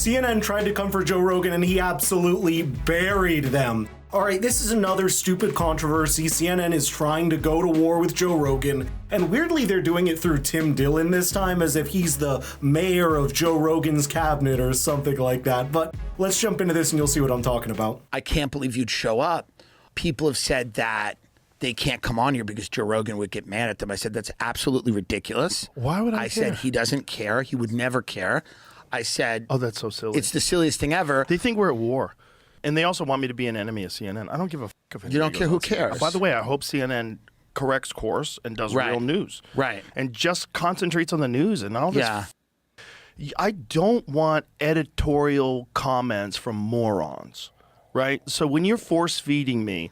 CNN tried to come for Joe Rogan and he absolutely buried them. All right, this is another stupid controversy. CNN is trying to go to war with Joe Rogan, and weirdly they're doing it through Tim Dillon this time, as if he's the mayor of Joe Rogan's cabinet or something like that. But let's jump into this and you'll see what I'm talking about. I can't believe you'd show up. People have said that they can't come on here because Joe Rogan would get mad at them. I said, that's absolutely ridiculous. Why would I care? said, he doesn't care. He would never care. I said, oh, that's so silly. It's the silliest thing ever. They think we're at war. And they also want me to be an enemy of CNN. I don't give a fuck if you don't care. Who cares? By the way, I hope CNN corrects course and does real news. Right. And just concentrates on the news and all this. Yeah. I don't want editorial comments from morons, right? So when you're force feeding me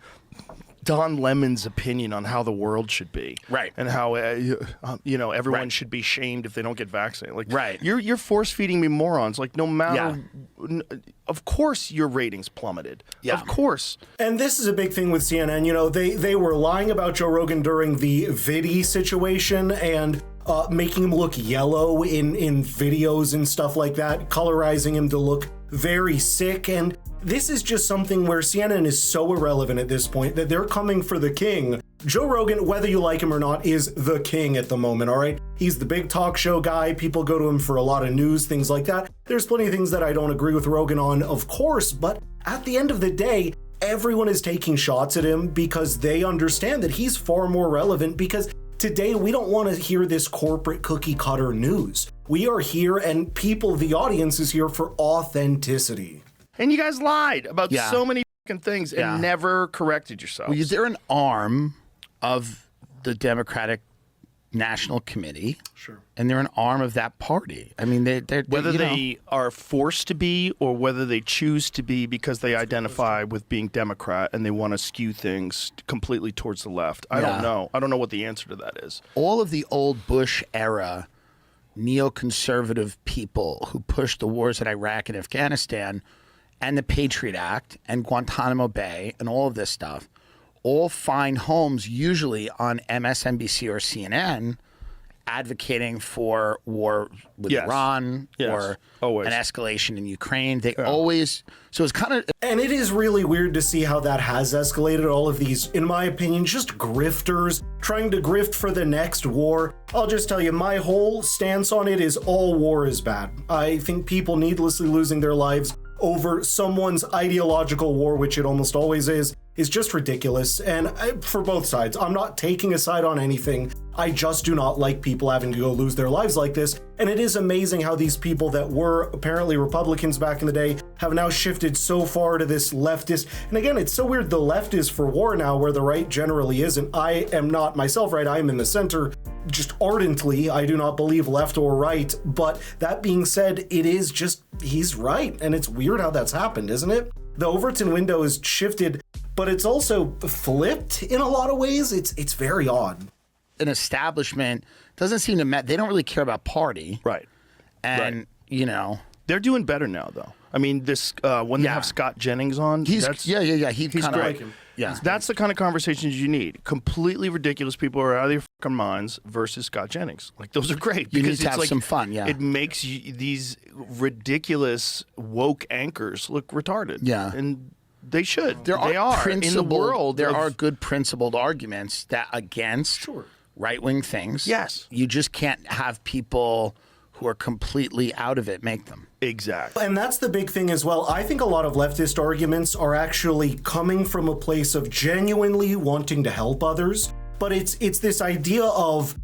Don Lemon's opinion on how the world should be, right, and how everyone should be shamed if they don't get vaccinated, like, right, you're force feeding me morons. Like, no matter, of course your ratings plummeted, of course. And this is a big thing with CNN. You know, they were lying about Joe Rogan during the Vidi situation and making him look yellow in videos and stuff like that, colorizing him to look very sick. And this is just something where CNN is so irrelevant at this point that they're coming for the king. Joe Rogan, whether you like him or not, is the king at the moment, all right? He's the big talk show guy. People go to him for a lot of news, things like that. There's plenty of things that I don't agree with Rogan on, of course, but at the end of the day, everyone is taking shots at him because they understand that he's far more relevant, because today we don't want to hear this corporate cookie cutter news. We are here, and people, the audience is here for authenticity. And you guys lied about so many fucking things and never corrected yourselves. Well, they're an arm of the Democratic National Committee. Sure. And they're an arm of that party. I mean, they're whether they are forced to be or whether they choose to be because they identify with being Democrat and they want to skew things completely towards the left. I don't know. I don't know what the answer to that is. All of the old Bush era neoconservative people who pushed the wars in Iraq and Afghanistan and the Patriot Act and Guantanamo Bay and all of this stuff all find homes usually on MSNBC or CNN advocating for war with Iran or an escalation in Ukraine. They always, so it's kind of... And it is really weird to see how that has escalated. All of these, in my opinion, just grifters trying to grift for the next war. I'll just tell you, my whole stance on it is all war is bad. I think people needlessly losing their lives over someone's ideological war, which it almost always is just ridiculous. And for both sides, I'm not taking a side on anything. I just do not like people having to go lose their lives like this. And it is amazing how these people that were apparently Republicans back in the day have now shifted so far to this leftist. And again, it's so weird. The left is for war now, where the right generally isn't. I am not myself right. I am in the center just ardently. I do not believe left or right. But that being said, it is just, he's right. And it's weird how that's happened, isn't it? The Overton window is shifted, but it's also flipped in a lot of ways. It's very odd. An establishment doesn't seem to they don't really care about party. Right. And, you know. They're doing better now, though. I mean, this when they have Scott Jennings on. He's kind of like him. Yeah. That's the kind of conversations you need. Completely ridiculous people who are out of their fucking minds versus Scott Jennings. Like, those are great. You need to have some fun, It makes these ridiculous woke anchors look retarded. Yeah. And they should. They are. In the world, there of, are good principled arguments that against right-wing things. Yes. You just can't have people who are completely out of it make them. Exactly. And that's the big thing as well. I think a lot of leftist arguments are actually coming from a place of genuinely wanting to help others. But it's this idea of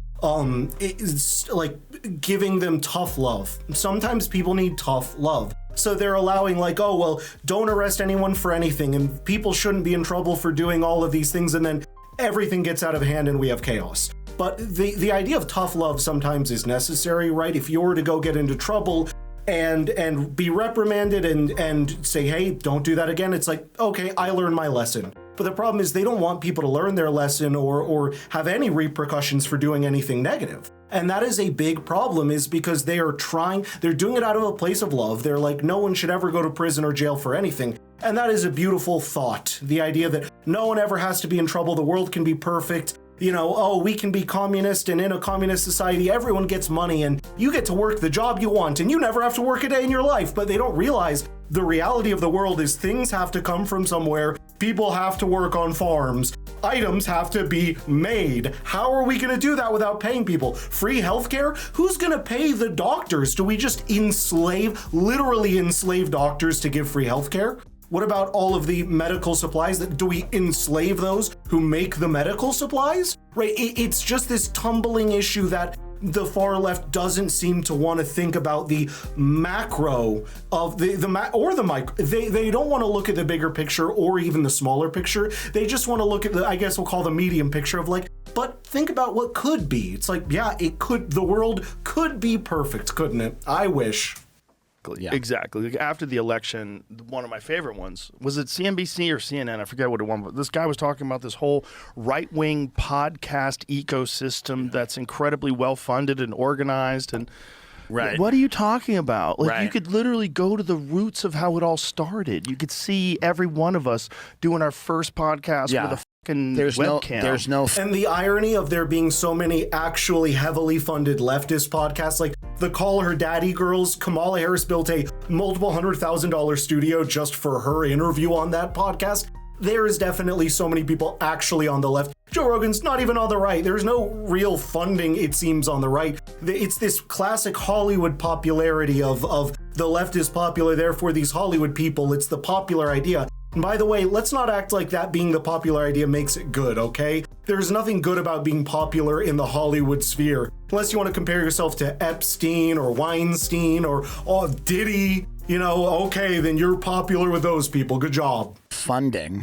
it's like giving them tough love. Sometimes people need tough love. So they're allowing like, oh, well, don't arrest anyone for anything, and people shouldn't be in trouble for doing all of these things, and then everything gets out of hand and we have chaos. But the idea of tough love sometimes is necessary, right? If you were to go get into trouble and be reprimanded and say, hey, don't do that again, it's like, okay, I learned my lesson. But the problem is they don't want people to learn their lesson or have any repercussions for doing anything negative. And that is a big problem, is because they're doing it out of a place of love. They're like, no one should ever go to prison or jail for anything. And that is a beautiful thought. The idea that no one ever has to be in trouble. The world can be perfect. oh, we can be communist, and in a communist society, everyone gets money and you get to work the job you want and you never have to work a day in your life. But they don't realize the reality of the world is things have to come from somewhere. People have to work on farms. Items have to be made. How are we going to do that without paying people? Free healthcare? Who's going to pay the doctors? Do we just literally enslave doctors to give free healthcare? What about all of the medical supplies? Do we enslave those who make the medical supplies? Right? It's just this tumbling issue that the far left doesn't seem to want to think about the macro of the micro. They don't want to look at the bigger picture or even the smaller picture. They just want to look at I guess we'll call the medium picture of but think about what could be. It's the world could be perfect, couldn't it? I wish. Yeah. Exactly. After the election, one of my favorite ones, was it CNBC or CNN? I forget what it was, but this guy was talking about this whole right-wing podcast ecosystem that's incredibly well-funded and organized. And right. What are you talking about? You could literally go to the roots of how it all started. You could see every one of us doing our first podcast with a webcam. And the irony of there being so many actually heavily funded leftist podcasts, like the Call Her Daddy girls, Kamala Harris built a multiple $100,000 studio just for her interview on that podcast. There is definitely so many people actually on the left. Joe Rogan's not even on the right. There's no real funding, it seems, on the right. It's this classic Hollywood popularity of the left is popular, therefore these Hollywood people, it's the popular idea. And by the way, let's not act like that being the popular idea makes it good, okay? There's nothing good about being popular in the Hollywood sphere. Unless you want to compare yourself to Epstein or Weinstein or Diddy, okay, then you're popular with those people. Good job. Funding.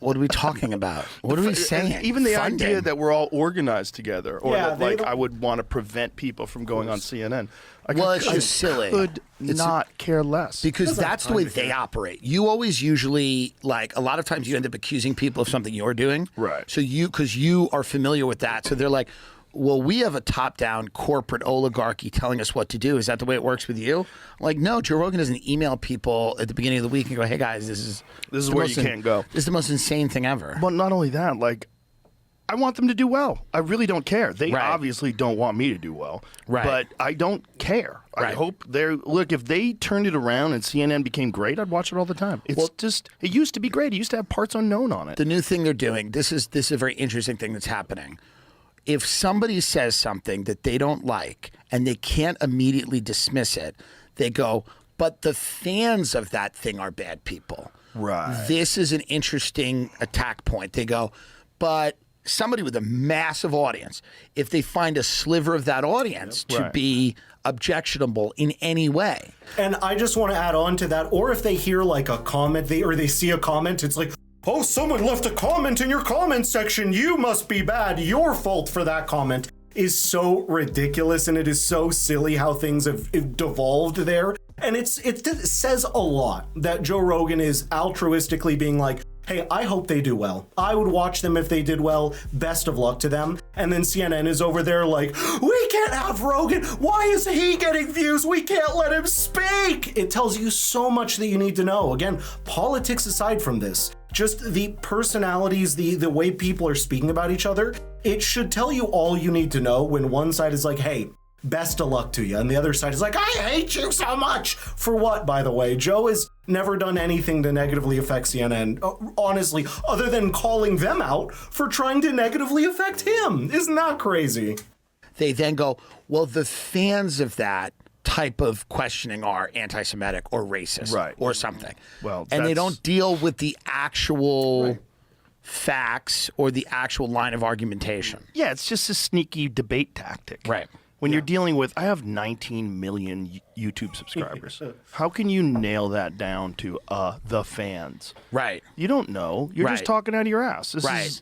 What are we talking about? What are we saying? And even the funding. idea that we're all organized together, or that I would want to prevent people from going on CNN. It's just silly. Could not care less. Because that's the way they operate. You always usually, a lot of times you end up accusing people of something you're doing. Right. So because you are familiar with that. So they're like, well, we have a top-down corporate oligarchy telling us what to do. Is that the way it works with you? No, Joe Rogan doesn't email people at the beginning of the week and go, hey, guys, this is where you can't go. This is the most insane thing ever. But not only that, I want them to do well. I really don't care. They obviously don't want me to do well. Right. But I don't care. I hope if they turned it around and CNN became great, I'd watch it all the time. It used to be great. It used to have parts unknown on it. The new thing they're doing, this is a very interesting thing that's happening. If somebody says something that they don't like and they can't immediately dismiss it, they go, but the fans of that thing are bad people. Right. This is an interesting attack point. They go, but somebody with a massive audience, if they find a sliver of that audience to be objectionable in any way. And I just want to add on to that, or if they hear a comment, they see a comment, it's like, oh, someone left a comment in your comment section. You must be bad. Your fault for that comment is so ridiculous, and it is so silly how things have devolved there. And it says a lot that Joe Rogan is altruistically being like, hey, I hope they do well. I would watch them if they did well. Best of luck to them. And then CNN is over there like, we can't have Rogan. Why is he getting views? We can't let him speak. It tells you so much that you need to know. Again, politics aside from this, just the personalities, the way people are speaking about each other, it should tell you all you need to know when one side is like, hey, best of luck to you. And the other side is like, I hate you so much. For what, by the way? Joe has never done anything to negatively affect CNN, honestly, other than calling them out for trying to negatively affect him. Isn't that crazy? They then go, well, the fans of that type of questioning are anti-Semitic or racist or something. Well, and they don't deal with the actual facts or the actual line of argumentation. Yeah, it's just a sneaky debate tactic. Right. When you're dealing with, I have 19 million YouTube subscribers. How can you nail that down to the fans? Right. You don't know. You're just talking out of your ass.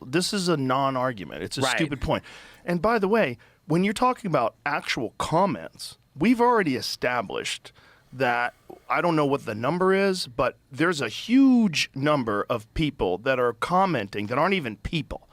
This is a non-argument. It's a stupid point. And by the way, when you're talking about actual comments, we've already established that, I don't know what the number is, but there's a huge number of people that are commenting that aren't even people.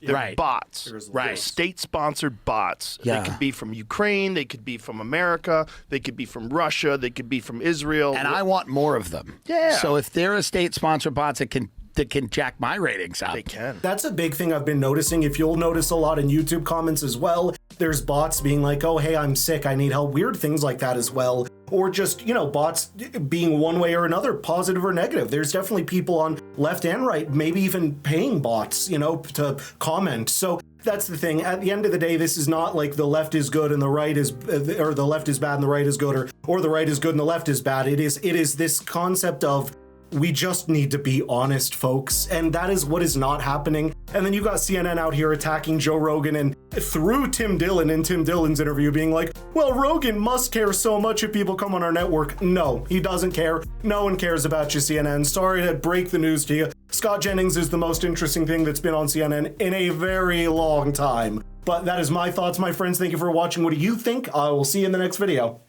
They're bots, state-sponsored bots. Yeah. They could be from Ukraine, they could be from America, they could be from Russia, they could be from Israel. And I want more of them. Yeah. So if they're a state-sponsored bot that can that can jack my ratings up. They can. That's a big thing I've been noticing. If you'll notice a lot in YouTube comments as well, there's bots being like, oh, hey, I'm sick, I need help. Weird things like that as well. Or just, bots being one way or another, positive or negative. There's definitely people on left and right, maybe even paying bots, to comment. So that's the thing. At the end of the day, this is not like the left is good and the right is, or the left is bad and the right is good, or the right is good and the left is bad. It is this concept of, we just need to be honest, folks. And that is what is not happening. And then you got CNN out here attacking Joe Rogan and through Tim Dillon in Tim Dillon's interview being like, well, Rogan must care so much if people come on our network. No, he doesn't care. No one cares about you, CNN. Sorry to break the news to you. Scott Jennings is the most interesting thing that's been on CNN in a very long time. But that is my thoughts, my friends. Thank you for watching. What do you think? I will see you in the next video.